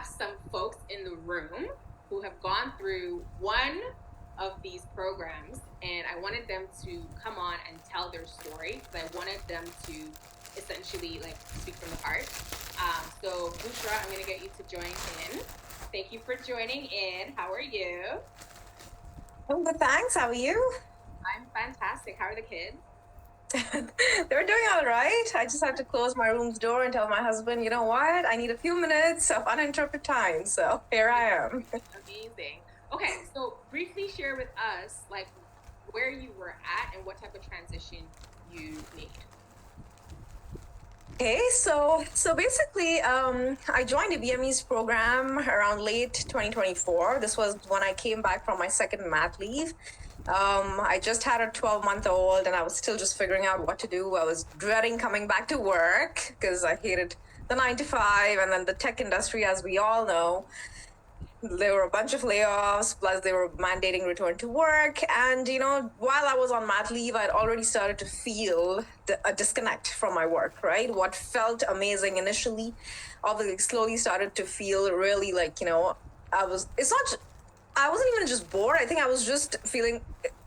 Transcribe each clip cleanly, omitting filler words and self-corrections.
have some folks in the room who have gone through one of these programs, and I wanted them to come on and tell their story because I wanted them to essentially like speak from the heart. So Bushra, I'm going to get you to join in. Thank you for joining in. How are you? I'm good, thanks. How are you? I'm fantastic. How are the kids? They're doing all right. I just had to close my room's door and tell my husband, you know what? I need a few minutes of uninterrupted time. So here I am. Amazing. Okay, so briefly share with us like where you were at and what type of transition you made. Okay, so basically, I joined a BME's program around late 2024. This was when I came back from my second mat leave. I just had a 12-month-old and I was still just figuring out what to do. I was dreading coming back to work because I hated the 9 to 5 and then the tech industry, as we all know. There were a bunch of layoffs, plus they were mandating return to work. And, while I was on mat leave, I'd already started to feel a disconnect from my work, right? What felt amazing initially, obviously slowly started to feel really like, I wasn't even just bored. I think I was just feeling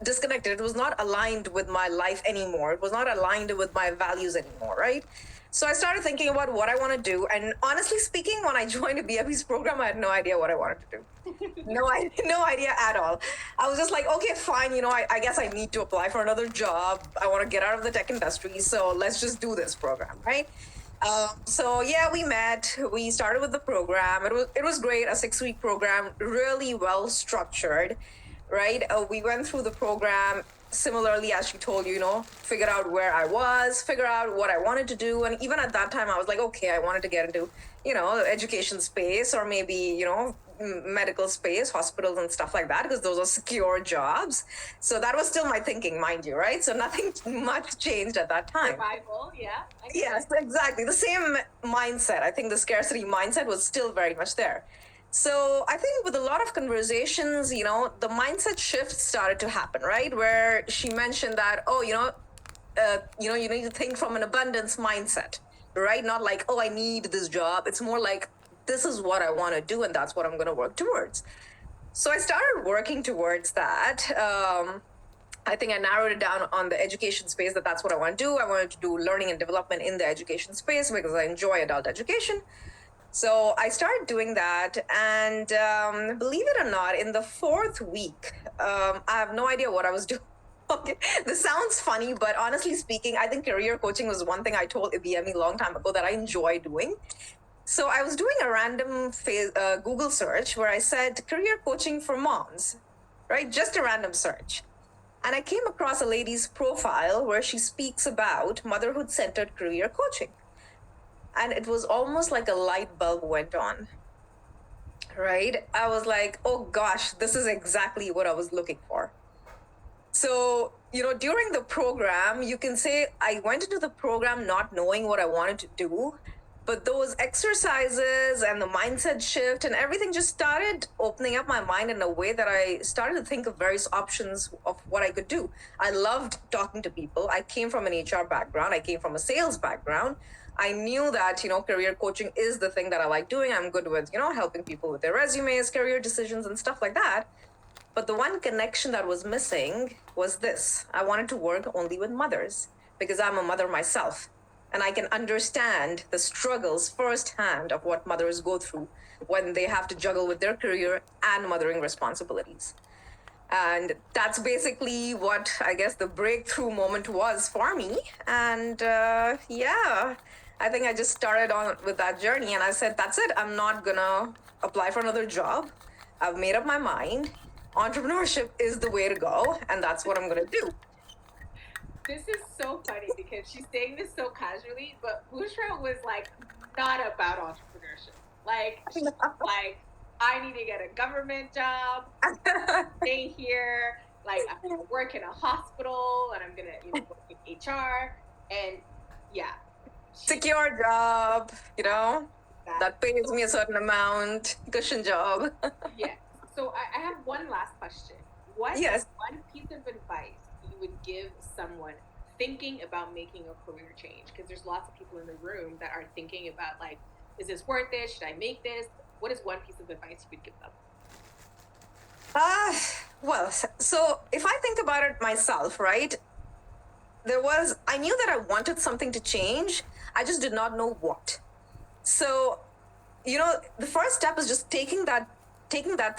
disconnected. It was not aligned with my life anymore. It was not aligned with my values anymore, right? So I started thinking about what I want to do. And honestly speaking, when I joined a BFE's program, I had no idea what I wanted to do. No idea at all. I was just like, okay, fine. I guess I need to apply for another job. I want to get out of the tech industry. So let's just do this program, right? So yeah, we met. We started with the program. It was great. A 6-week program, really well structured, right? We went through the program similarly as she told you, figured out where I was, figure out what I wanted to do, and even at that time, I was like, okay, I wanted to get into, the education space or maybe, medical space, hospitals and stuff like that, because those are secure jobs. So that was still my thinking, mind you, right? So nothing much changed at that time. Survival, yeah. Yes, exactly. The same mindset. I think the scarcity mindset was still very much there. So I think with a lot of conversations, the mindset shift started to happen, right? Where she mentioned that, you need to think from an abundance mindset, right? Not like, oh, I need this job. It's more like, this is what I want to do, and that's what I'm going to work towards. So I started working towards that. I think I narrowed it down on the education space that's what I want to do. I wanted to do learning and development in the education space because I enjoy adult education. So I started doing that, and believe it or not, in the 4th week, I have no idea what I was doing. Okay, this sounds funny, but honestly speaking, I think career coaching was one thing I told IBM a long time ago that I enjoy doing. So I was doing a random Google search where I said career coaching for moms, right? Just a random search. And I came across a lady's profile where she speaks about motherhood-centered career coaching. And it was almost like a light bulb went on, right? I was like, oh gosh, this is exactly what I was looking for. So, during the program, you can say I went into the program not knowing what I wanted to do, but those exercises and the mindset shift and everything just started opening up my mind in a way that I started to think of various options of what I could do. I loved talking to people. I came from an HR background. I came from a sales background. I knew that, career coaching is the thing that I like doing. I'm good with, helping people with their resumes, career decisions, and stuff like that. But the one connection that was missing was this. I wanted to work only with mothers because I'm a mother myself. And I can understand the struggles firsthand of what mothers go through when they have to juggle with their career and mothering responsibilities. And that's basically what I guess the breakthrough moment was for me. And yeah, I think I just started on with that journey and I said, that's it. I'm not gonna apply for another job. I've made up my mind. Entrepreneurship is the way to go, and that's what I'm gonna do. This is so funny because she's saying this so casually, but Bushra was like not about entrepreneurship. Like she's like, I need to get a government job, stay here, like I'm gonna work in a hospital and I'm gonna work in HR. And yeah. Secure job, that pays me a certain amount, cushion job. Yeah. So I have one last question. What is one piece of advice you would give someone thinking about making a career change? Because there's lots of people in the room that are thinking about like, is this worth it? Should I make this? what is one piece of advice you would give them? Well, so if I think about it myself, right? I knew that I wanted something to change. I just did not know what. So, the first step is just taking that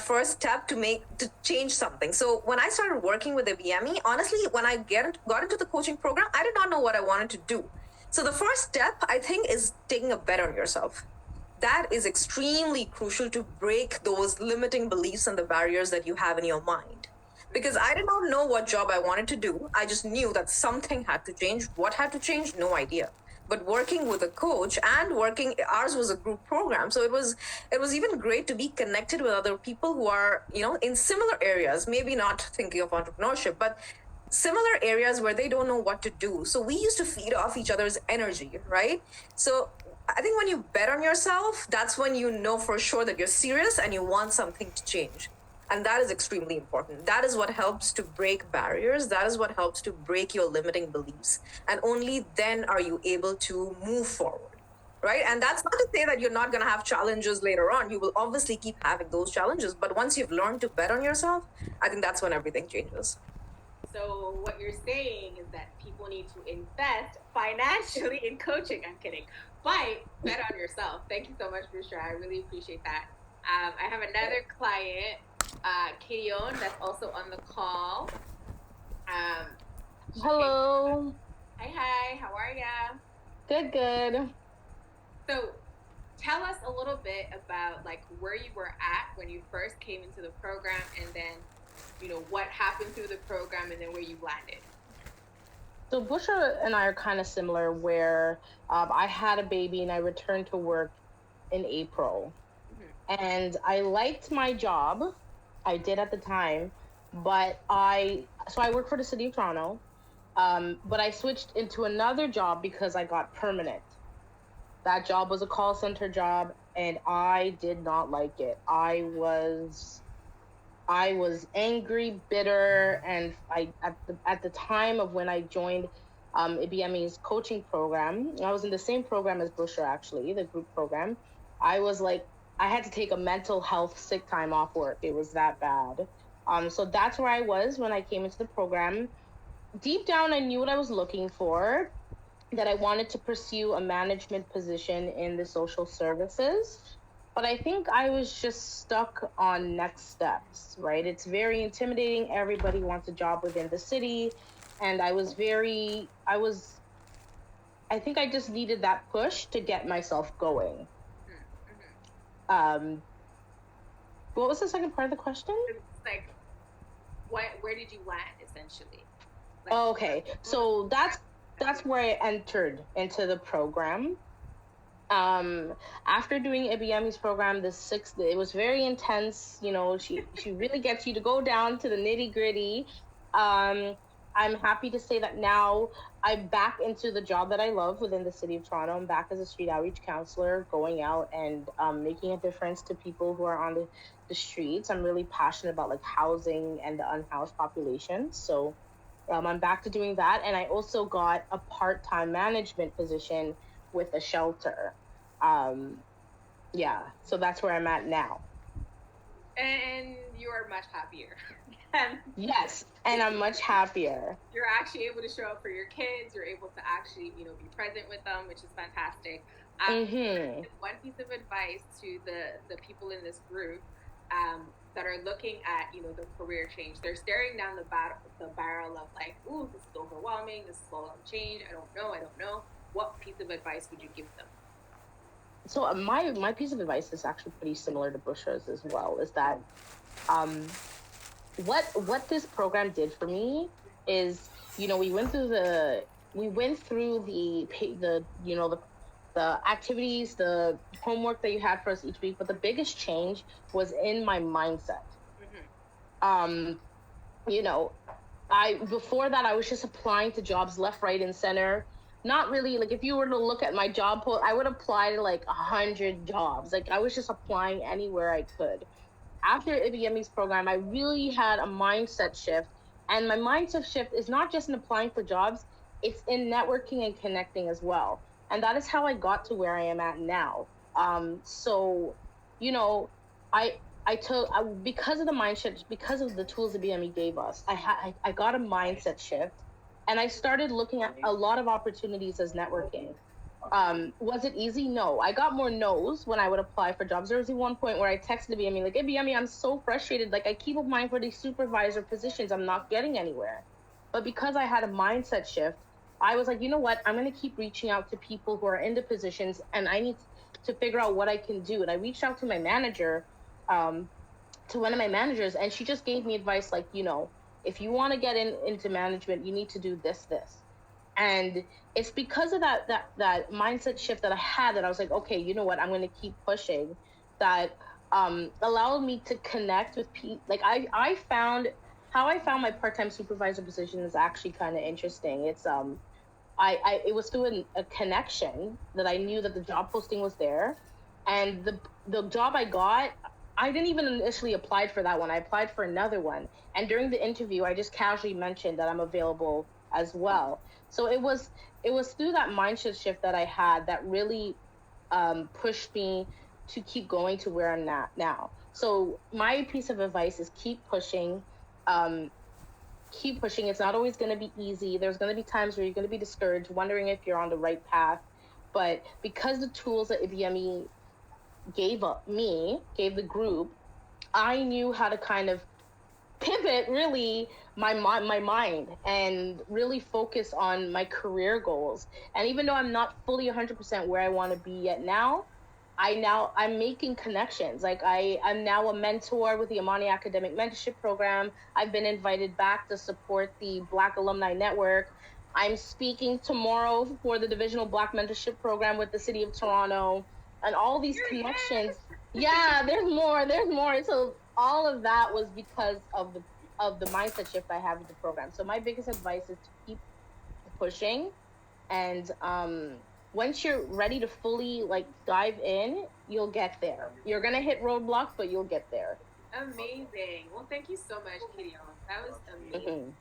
first step to change something. So when I started working with the BME, honestly, when I got into the coaching program, I did not know what I wanted to do. So the first step, I think, is taking a bet on yourself. That is extremely crucial to break those limiting beliefs and the barriers that you have in your mind. Because I did not know what job I wanted to do. I just knew that something had to change. What had to change? No idea. But working with a coach and ours was a group program. So it was even great to be connected with other people who are, in similar areas, maybe not thinking of entrepreneurship, but similar areas where they don't know what to do. So we used to feed off each other's energy, right? So I think when you bet on yourself, that's when you know for sure that you're serious and you want something to change. And that is extremely important. That is what helps to break barriers. That is what helps to break your limiting beliefs. And only then are you able to move forward, right? And that's not to say that you're not going to have challenges later on. You will obviously keep having those challenges. But once you've learned to bet on yourself, I think that's when everything changes. So what you're saying is that people need to invest financially in coaching. I'm kidding. But bet on yourself. Thank you so much, Bushra. I really appreciate that. I have another client, Khadione, that's also on the call. Hello. Hi. How are ya? Good. So tell us a little bit about like where you were at when you first came into the program, and then what happened through the program, and then where you landed. So Bushra and I are kind of similar, where I had a baby and I returned to work in April. And I liked my job. I did at the time, but I work for the city of Toronto, but I switched into another job because I got permanent. That job was a call center job, and I did not like it. I was angry, bitter, and at the time of when I joined IBME's coaching program, I was in the same program as Bushra, actually, the group program. I was like, I had to take a mental health sick time off work. It was that bad. So that's where I was when I came into the program. Deep down, I knew what I was looking for, that I wanted to pursue a management position in the social services. But I think I was just stuck on next steps, right? It's very intimidating. Everybody wants a job within the city. And I think I just needed that push to get myself going. What was the second part of the question? Like, where did you land, essentially? Like, okay, so that's where I entered into the program. After doing IBME's program, it was very intense. She really gets you to go down to the nitty gritty. I'm happy to say that now I'm back into the job that I love within the city of Toronto. I'm back as a street outreach counselor, going out and making a difference to people who are on the streets. I'm really passionate about like housing and the unhoused population. So I'm back to doing that. And I also got a part-time management position with a shelter. So that's where I'm at now. And you are much happier. Yes, and I'm much happier. You're actually able to show up for your kids. You're able to actually, be present with them, which is fantastic. One piece of advice to the people in this group that are looking at, the career change. They're staring down the barrel of like, ooh, this is overwhelming. This is a lot of change. I don't know. What piece of advice would you give them? So my piece of advice is actually pretty similar to Bushra's as well. Is that what this program did for me is, we went through the activities, the homework that you had for us each week, but the biggest change was in my mindset. Before that, I was just applying to jobs left, right, and center. Not really, like, if you were to look at my job post, I would apply to like 100 jobs. Like, I was just applying anywhere I could. After IBME's program, I really had a mindset shift. And my mindset shift is not just in applying for jobs, it's in networking and connecting as well. And that is how I got to where I am at now. So, because of the mindset, because of the tools the BME gave us, I got a mindset shift, and I started looking at a lot of opportunities as networking. Was it easy? No. I got more no's when I would apply for jobs. There was one point where I texted the BME like, "Hey BME, I'm so frustrated. Like I keep applying for these supervisor positions. I'm not getting anywhere." But because I had a mindset shift, I was like, you know what? I'm going to keep reaching out to people who are in the positions, and I need to figure out what I can do. And I reached out to my manager, to one of my managers, and she just gave me advice like, if you want to get into management, you need to do this. And it's because of that mindset shift that I had, that I was like, okay, you know what? I'm going to keep pushing. That allowed me to connect with people. Like I found how I found my part-time supervisor position is actually kind of interesting. It's it was through a connection that I knew that the job posting was there, and the job I got, I didn't even initially apply for that one. I applied for another one, and during the interview, I just casually mentioned that I'm available as well. So it was through that mindset shift that I had that really pushed me to keep going to where I'm at now. So my piece of advice is keep pushing. Keep pushing. It's not always going to be easy. There's going to be times where you're going to be discouraged, wondering if you're on the right path. But because the tools that IBME gave the group, I knew how to kind of pivot really my mind and really focus on my career goals. And even though I'm not fully 100% where I want to be yet now, I'm making connections. Like I'm now a mentor with the Amani Academic Mentorship Program. I've been invited back to support the Black Alumni Network. I'm speaking tomorrow for the Divisional Black Mentorship Program with the City of Toronto, and all these connections. Yeah, there's more. So all of that was because of the mindset shift I have with the program. So my biggest advice is to keep pushing, and once you're ready to fully dive in, you'll get there. You're gonna hit roadblocks, but you'll get there. Amazing. Well, thank you so much, Khadione. That was amazing.